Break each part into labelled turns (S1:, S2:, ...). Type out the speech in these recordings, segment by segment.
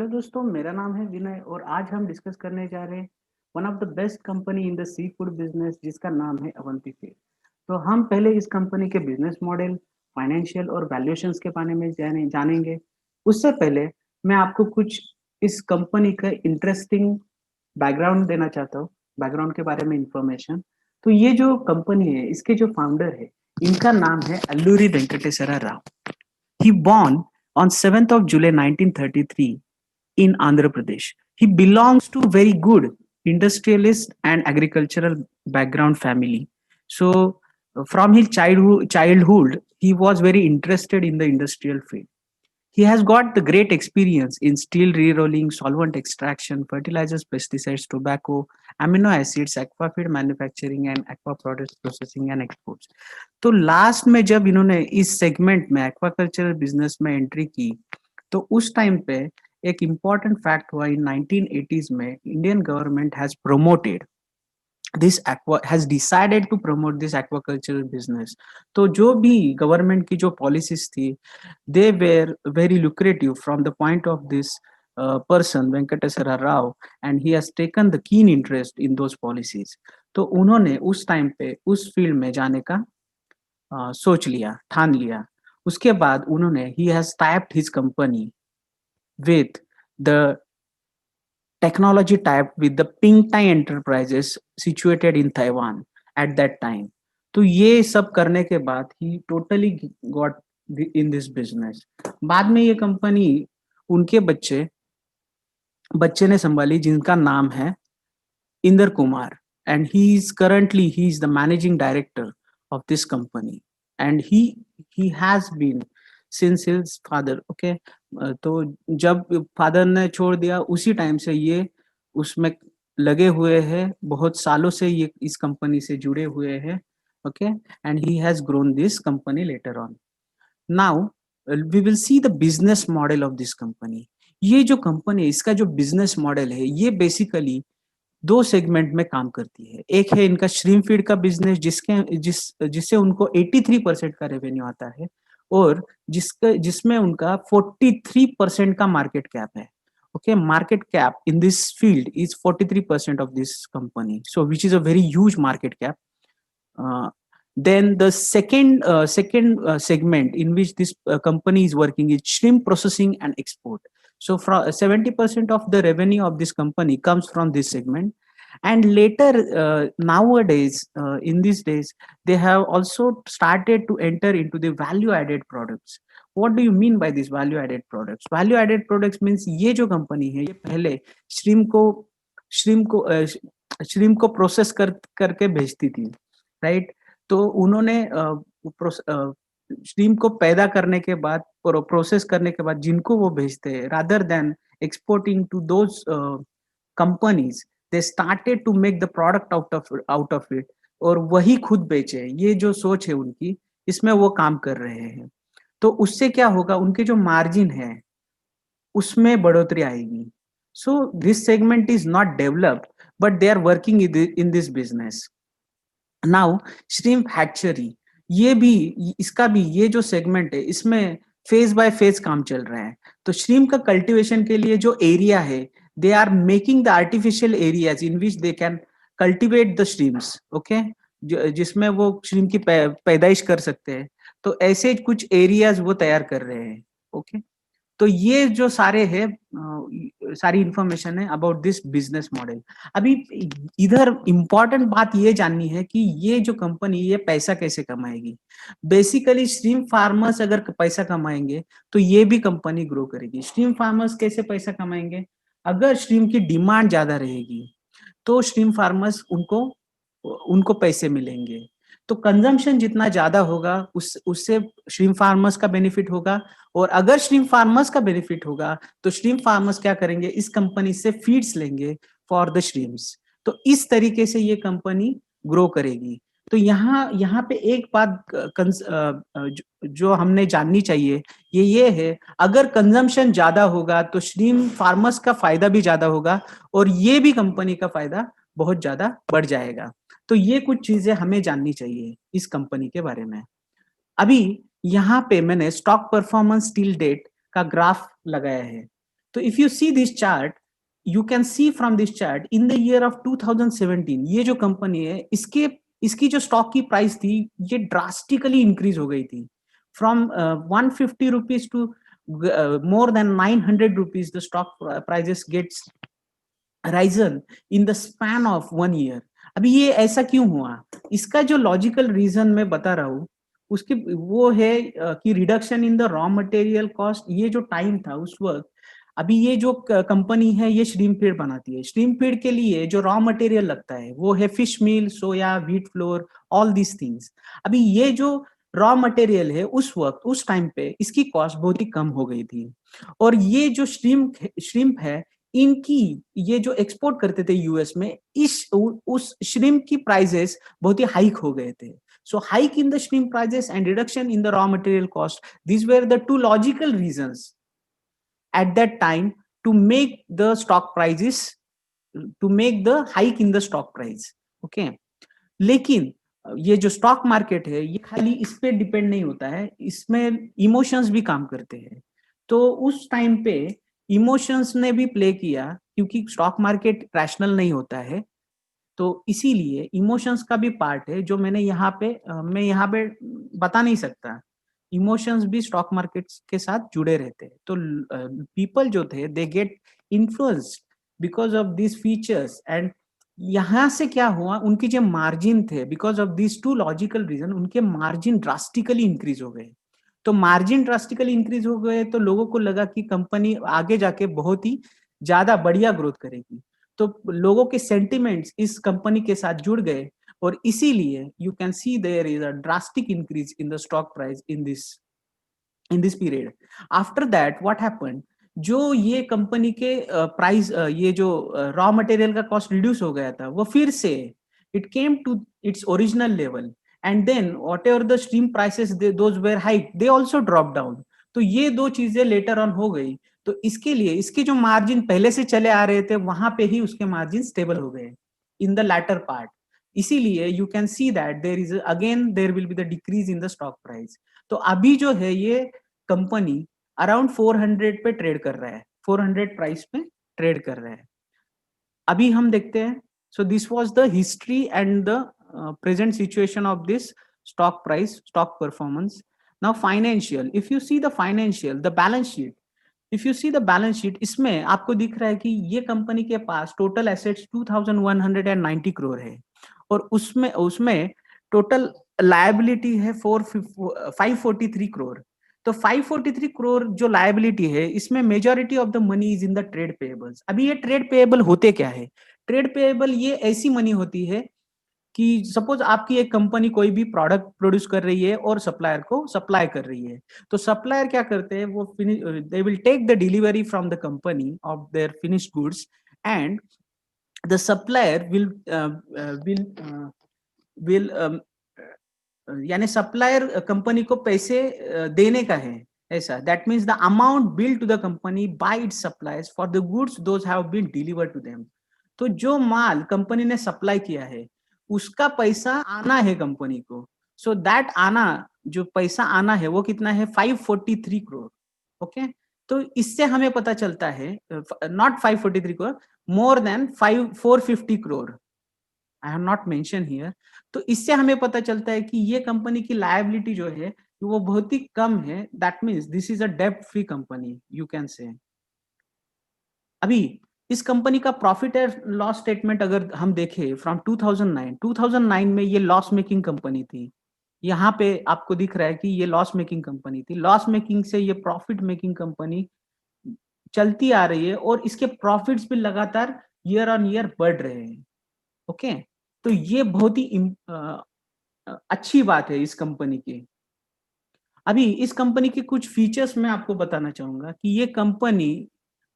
S1: Hello दोस्तों, मेरा नाम है विनय और आज हम डिस्कस करने जा रहे हैं one of the best company in the seafood business जिसका नाम है अवंती फीड। तो हम पहले इस कंपनी के बिजनेस मॉडल, फाइनेंशियल और वैल्यूएशंस के बारे में जानेंगे। उससे पहले मैं आपको कुछ इस कंपनी का इंटरेस्टिंग बैकग्राउंड देना चाहता हूँ, बैकग्राउंड के बारे में इंफॉर्मेशन। तो ये जो कंपनी है, इसके जो फाउंडर है, इनका नाम है Alluri Venkateswara Rao. He born on 7th of July 1933 in Andhra Pradesh. He belongs to very good industrialist and agricultural background family. So from his childhood, he was very interested in the industrial field. He has got the great experience in steel re-rolling, solvent extraction, fertilizers, pesticides, tobacco, amino acids, aquafeed manufacturing and aqua products processing and exports. तो last में जब इन्होंने इस segment में aquaculture business में entry की, तो उस टाइम पे एक इम्पॉर्टेंट फैक्ट हुआ। इन 1980s में Indian government has promoted this aqua has decided to promote this aquaculture business. तो जो भी गवर्नमेंट की जो पॉलिसीज थी, they were very lucrative from the point of this person Venkateswara Rao, and he has taken the keen interest in those policies. तो उन्होंने उस time पे उस फील्ड में जाने का सोच लिया, ठान लिया। उसके बाद उन्होंने he has tapped his company with the technology type with the Pingtai Enterprises situated in Taiwan at that time. तो ये सब करने के बाद he totally got in this business. बाद में ये कंपनी उनके बच्चे ने संभाली, जिनका नाम है Inder Kumar, and he is the managing director of this company, and he has been since his father. Okay, तो जब फादर ने छोड़ दिया उसी टाइम से ये उसमें लगे हुए हैं, बहुत सालों से ये इस कंपनी से जुड़े हुए हैं. Okay, and he has grown this company later on. Now we will see the business model of this company. ये जो कंपनी है, इसका जो बिजनेस मॉडल है, ये बेसिकली दो सेगमेंट में काम करती है. एक है इनका श्रिम्प फीड का बिजनेस, जिससे उनको 83% का रेवेन्यू आता है, और जिसमें उनका 43% का मार्केट कैप है. Okay, market cap in this field is 43% of this company, so which is a very huge market cap. Then the second segment in which this company is working is shrimp processing and export. So from 70% of the revenue of this company comes from this segment. And later, nowadays, in these days, they have also started to enter into the value added products. What do you mean by these value added products? Value added products means ये जो company है, ये पहले shrimp को process करके भेजती थी, right? तो उन्होंने श्रिम को पैदा करने के बाद, प्रोसेस करने के बाद जिनको वो भेजते हैं, rather than exporting to those companies, they started to make the product out of it, और वही खुद बेचे. ये जो सोच है उनकी, इसमें वो काम कर रहे हैं. तो उससे क्या होगा, उनके जो मार्जिन है उसमें बढ़ोतरी आएगी. So this segment is not developed, but they are working in this business. Now shrimp hatchery, इसका भी ये जो सेगमेंट है, इसमें फेज बाय फेज काम चल रहा है. तो श्रिम्प का कल्टीवेशन के लिए जो एरिया है, they are making the artificial areas in which they can cultivate the shrimps. Okay, जिसमें वो श्रिम्प की पैदाइश कर सकते हैं. तो ऐसे कुछ एरियाज वो तैयार कर रहे हैं. ओके, तो ये जो सारी इंफॉर्मेशन है अबाउट दिस बिजनेस मॉडल. अभी इधर इंपॉर्टेंट बात ये जाननी है कि ये जो कंपनी, ये पैसा कैसे कमाएगी. बेसिकली श्रिम्प फार्मर्स अगर पैसा कमाएंगे तो ये भी कंपनी ग्रो करेगी. श्रिम्प फार्मर्स कैसे पैसा कमाएंगे? अगर श्रिम्प की डिमांड ज्यादा रहेगी तो श्रिम्प फार्मर्स उनको पैसे मिलेंगे. तो कंजम्पशन जितना ज्यादा होगा, उससे श्रिम्प फार्मर्स का बेनिफिट होगा. और अगर श्रिम्प फार्मर्स का बेनिफिट होगा तो श्रिम्प फार्मर्स क्या करेंगे, इस कंपनी से फीड्स लेंगे फॉर द श्रिम्प्स. तो इस तरीके से ये कंपनी ग्रो करेगी. तो यहाँ पे एक बात जो हमने जाननी चाहिए, ये है, अगर कंजम्पशन ज्यादा होगा तो श्रिम्प फार्मर्स का फायदा भी ज्यादा होगा, और ये भी कंपनी का फायदा बहुत ज्यादा बढ़ जाएगा. तो ये कुछ चीजें हमें जाननी चाहिए इस कंपनी के बारे में. अभी यहाँ पे मैंने स्टॉक परफॉर्मेंस टिल डेट का ग्राफ लगाया है. तो if you see this chart, you can C from this chart in the year of 2017 ये जो कंपनी है इसकी जो स्टॉक की प्राइस थी ये ड्रास्टिकली इंक्रीज हो गई थी from 150 rupees to more than 900 rupees. The stock prices gets risen in the span of 1 year. अभी ये ऐसा क्यों हुआ? इसका जो लॉजिकल रीजन मैं बता रहा हूँ उसकी वो है कि reduction in the raw material cost. ये जो टाइम था उस वक्त, अभी ये जो कंपनी है ये श्रिम्प फीड बनाती है. श्रिम्प फीड के लिए जो रॉ मटेरियल लगता है वो है fish meal, soya, wheat flour, all these things. अभी ये जो रॉ मटेरियल है उस वक्त उस टाइम पे इसकी कॉस्ट बहुत ही कम हो गई थी. और ये जो श्रिम्प है इनकी ये जो एक्सपोर्ट करते थे यूएस में, उस श्रिम्प की प्राइसेस बहुत ही हाइक हो गए थे. So hike in the shrimp prices and reduction in the raw material cost, these were the two logical reasons at that time to make the stock prices, to make the hike in the stock price. Okay. लेकिन ये जो stock market है ये खाली इस पे depend नहीं होता है, इसमें इमोशंस भी काम करते हैं. तो उस टाइम पे इमोशंस ने भी प्ले किया क्योंकि स्टॉक मार्केट रैशनल नहीं होता है. तो इसीलिए इमोशंस का भी पार्ट है जो मैं यहाँ पे बता नहीं सकता. इमोशंस भी स्टॉक मार्केट के साथ जुड़े रहते हैं. तो पीपल जो थे they get influenced because of this features. And यहाँ से क्या हुआ, उनकी जो मार्जिन थे because of this two logical reason उनके मार्जिन ड्रास्टिकली इंक्रीज हो गए. तो मार्जिन ड्रास्टिकली इंक्रीज हो गए तो लोगों को लगा कि कंपनी आगे जाके बहुत ही ज्यादा बढ़िया ग्रोथ करेगी. तो लोगों के सेंटिमेंट्स इस कंपनी के साथ जुड़ गए और इसीलिए you can see there is a drastic increase in the stock price in this period. After that what happened, जो ये कंपनी के प्राइस ये जो रॉ मटेरियल का कॉस्ट रिड्यूस हो गया था वो फिर से it came to its original level. And then whatever the stream prices those were hike they also drop down. तो ये दो चीजें लेटर ऑन हो गई. तो इसके लिए इसके जो मार्जिन पहले से चले आ रहे थे वहां पे ही उसके मार्जिन स्टेबल हो गए इन द लैटर पार्ट. इसीलिए you can see that there is again there will be the decrease in the stock price. तो अभी जो है ये कंपनी अराउंड 400 पे ट्रेड कर रहा है, 400 प्राइस पे ट्रेड कर रहा है. अभी हम देखते हैं. So this was the history and the present situation of this stock price, stock performance. Now financial, if you see the financial, the balance sheet, if you see the balance sheet, इसमें आपको दिख रहा है कि ये company के पास total assets 2190 crore है और उसमें टोटल लायबिलिटी है 543 करोड़. तो 543 करोड़ जो लायबिलिटी है इसमें majority of the money is in the trade payables. अभी ये ट्रेड पेएबल होते क्या है? ट्रेड पेएबल ये ऐसी मनी होती है कि सपोज आपकी एक कंपनी कोई भी प्रोडक्ट प्रोड्यूस कर रही है और सप्लायर को सप्लाई कर रही है. तो सप्लायर क्या करते हैं, वो they will take the delivery from the company of their finished goods and the supplier will यानी सप्लायर कंपनी को पैसे देने का है ऐसा. That means the amount bill to the company by its suppliers for the goods those have been delivered to them. तो जो माल company ने सप्लाई किया है उसका पैसा आना है कंपनी को. सो दैट आना, जो पैसा आना है वो कितना है, 543 करोड़. ओके. तो इससे हमें पता चलता है not 543 crore, more than 450 crore. I have not mention here. तो इससे हमें पता चलता है कि ये कंपनी की लायबिलिटी जो है वो बहुत ही कम है. That means this is a डेब्ट free company you can say. अभी इस कंपनी का प्रॉफिट एंड लॉस स्टेटमेंट अगर हम देखें फ्रॉम 2009 में ये लॉस मेकिंग कंपनी थी. यहाँ पे आपको दिख रहा है कि ये लॉस मेकिंग कंपनी थी. लॉस मेकिंग से ये प्रॉफिट मेकिंग कंपनी चलती आ रही है और इसके प्रॉफिट्स भी लगातार ईयर ऑन ईयर बढ़ रहे हैं. ओके. तो ये बहुत ही अच्छी बात है इस कंपनी की. अभी इस कंपनी के कुछ फीचर्स मैं आपको बताना चाहूंगा कि ये कंपनी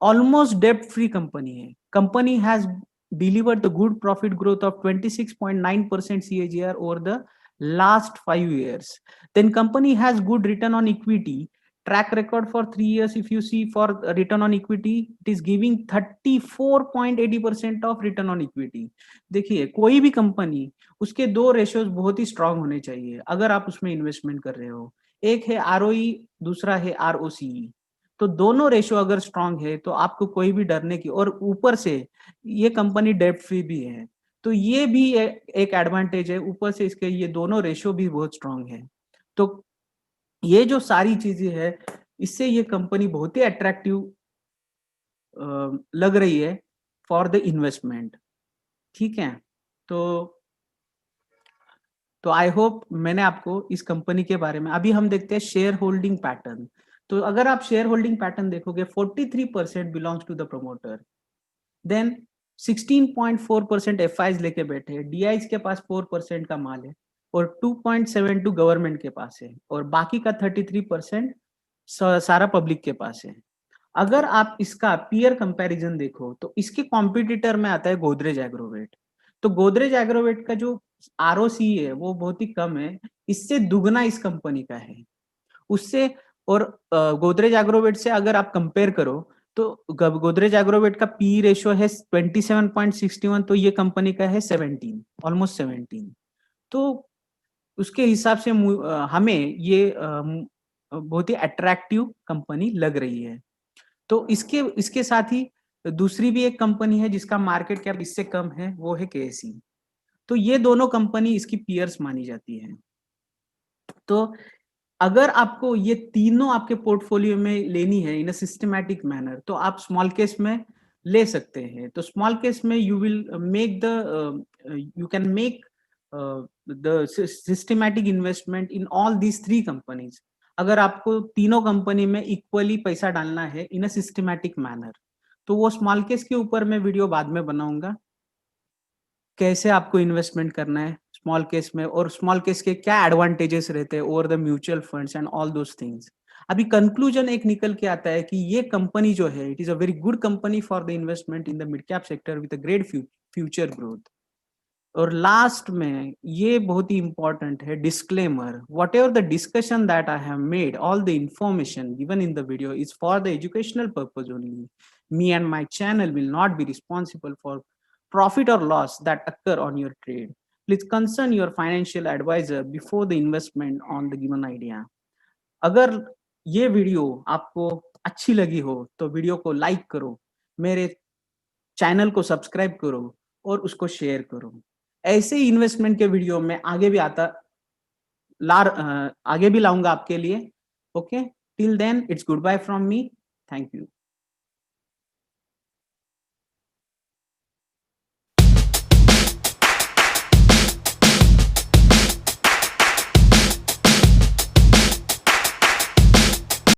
S1: ऑलमोस्ट डेब्ट फ्री कंपनी है. Company has delivered the good profit growth of 26.9% CAGR over the last 5 years. Then company has good return on equity. Track record for 3 years, if you see for return on equity, it is giving 34.80% of return on equity. देखिए कोई भी company उसके दो ratios बहुत ही strong होने चाहिए अगर आप उसमें इन्वेस्टमेंट कर रहे हो. एक है ROE, दूसरा है ROCE. तो दोनों रेशियो अगर स्ट्रांग है तो आपको कोई भी डरने की, और ऊपर से ये कंपनी डेब्ट फ्री भी है, तो ये भी एक एडवांटेज है। ऊपर से इसके ये दोनों रेशियो भी बहुत स्ट्रांग है। तो ये जो सारी चीजें है, इससे ये कंपनी बहुत ही अट्रैक्टिव लग रही है फॉर द इन्वेस्टमेंट। ठीक है, तो आई होप मैंने आपको इस कंपनी के बारे में, अभी हम देखते हैं शेयर होल्डिंग पैटर्न। तो अगर आप शेयर होल्डिंग पैटर्न देखोगे, 43% belongs to the promoter, then 16.4% FIs लेके बैठे हैं, डीआईज के पास 4% का माल है, और 2.72 गवर्नमेंट के पास है, और बाकी का 33% सारा पब्लिक के पास है। अगर आप इसका पीयर कंपैरिजन देखो तो इसके कॉम्पिटिटर में आता है गोदरेज एग्रोवेट। तो गोदरेज एग्रोवेट का जो आरओसी है वो बहुत ही कम है, इससे दुगना इस कंपनी का है उससे। और गोदरेज एग्रोवेट से अगर आप कंपेयर करो तो गोदरेज एग्रोवेट का पी रेशियो है 27.61, तो ये कंपनी का है 17, ऑलमोस्ट 17। तो उसके हिसाब से हमें ये बहुत ही अट्रैक्टिव कंपनी लग रही है। तो इसके इसके साथ ही दूसरी भी एक कंपनी है जिसका मार्केट कैप इससे कम है, वो है केएसई। तो ये दोनों कंपनी इसकी पीयर्स मानी जाती है। तो अगर आपको ये तीनों आपके पोर्टफोलियो में लेनी है इन अ सिस्टमैटिक मैनर, तो आप स्मॉल केस में ले सकते हैं। तो स्मॉल केस में you will make the you can make the systematic investment in all these 3 companies. अगर आपको तीनों कंपनी में इक्वली पैसा डालना है इन अ सिस्टमैटिक मैनर, तो वो स्मॉल केस के ऊपर मैं वीडियो बाद में बनाऊंगा, कैसे आपको इन्वेस्टमेंट करना है स्मॉल केस में, और स्मॉल केस के क्या एडवांटेजेस रहते हैं over the mutual funds and all those things. अभी कंक्लूजन एक निकल के आता है कि ये कंपनी जो है, it is a very good company for the investment in the mid cap sector with a great future growth. और लास्ट में ये बहुत ही इंपॉर्टेंट है, disclaimer, what ever the discussion that I have made, all the information given in the video is for the educational purpose only. Me and my channel will not be responsible for profit or loss that occur on your trade. Please consult your financial advisor before the investment on the given idea. अगर ये video आपको अच्छी लगी हो तो video को like करो, मेरे चैनल को सब्सक्राइब करो और उसको शेयर करो। ऐसे ही इन्वेस्टमेंट के वीडियो में आगे भी लाऊंगा आपके लिए। Okay, till then it's goodbye from me. Thank you.